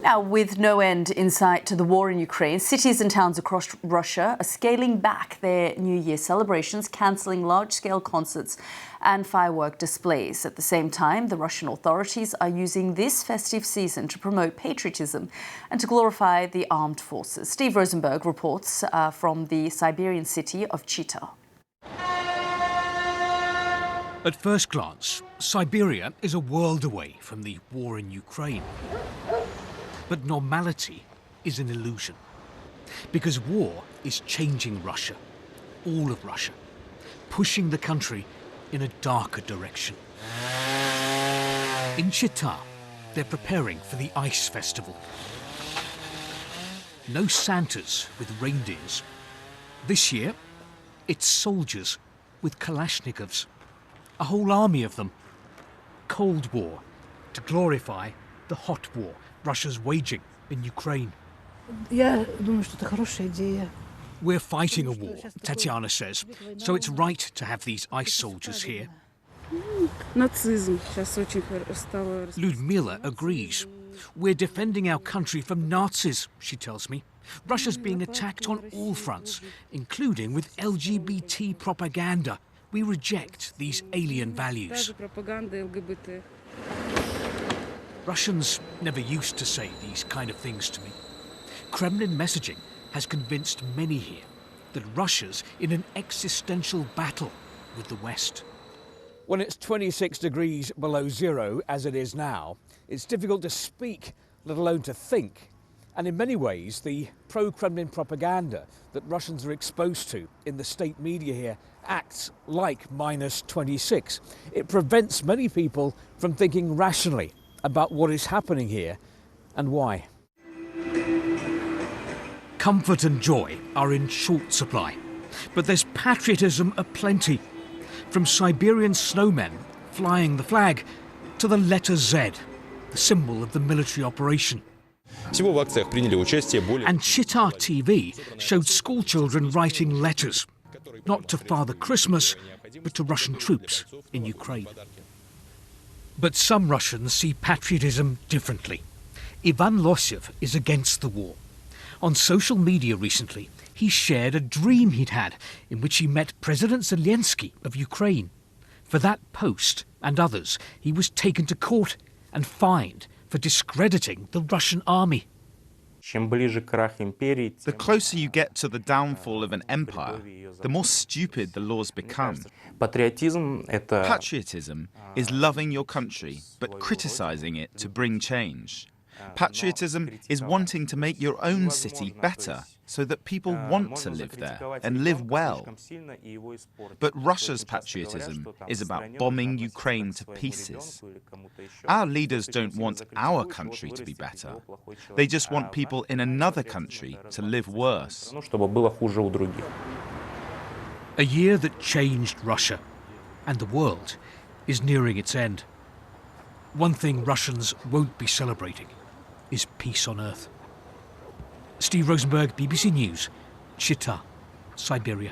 Now, with no end in sight to the war in Ukraine, cities and towns across Russia are scaling back their New Year celebrations, cancelling large-scale concerts and firework displays. At the same time, the Russian authorities are using this festive season to promote patriotism and to glorify the armed forces. Steve Rosenberg reports from the Siberian city of Chita. At first glance, Siberia is a world away from the war in Ukraine. But normality is an illusion, because war is changing Russia, all of Russia, pushing the country in a darker direction. In Chita, they're preparing for the ice festival. No Santas with reindeers. This year, it's soldiers with Kalashnikovs, a whole army of them. Cold War, to glorify the hot war Russia's waging in Ukraine. We're fighting a war, Tatiana says, so it's right to have these ice soldiers here. Ludmila agrees. We're defending our country from Nazis, she tells me. Russia's being attacked on all fronts, including with LGBT propaganda. We reject these alien values. Russians never used to say these kind of things to me. Kremlin messaging has convinced many here that Russia's in an existential battle with the West. When it's 26 degrees below zero, as it is now, it's difficult to speak, let alone to think. And in many ways, the pro-Kremlin propaganda that Russians are exposed to in the state media here acts like minus 26. It prevents many people from thinking rationally about what is happening here and why. Comfort and joy are in short supply, but there's patriotism aplenty. From Siberian snowmen flying the flag to the letter Z, the symbol of the military operation. And Chita TV showed schoolchildren writing letters, not to Father Christmas, but to Russian troops in Ukraine. But some Russians see patriotism differently. Ivan Losyev is against the war. On social media recently, he shared a dream he'd had in which he met President Zelensky of Ukraine. For that post and others, he was taken to court and fined for discrediting the Russian army. The closer you get to the downfall of an empire, the more stupid the laws become. Patriotism is loving your country, but criticizing it to bring change. Patriotism is wanting to make your own city better so that people want to live there and live well. But Russia's patriotism is about bombing Ukraine to pieces. Our leaders don't want our country to be better. They just want people in another country to live worse. A year that changed Russia, and the world is nearing its end. One thing Russians won't be celebrating is peace on earth. Steve Rosenberg, BBC News, Chita, Siberia.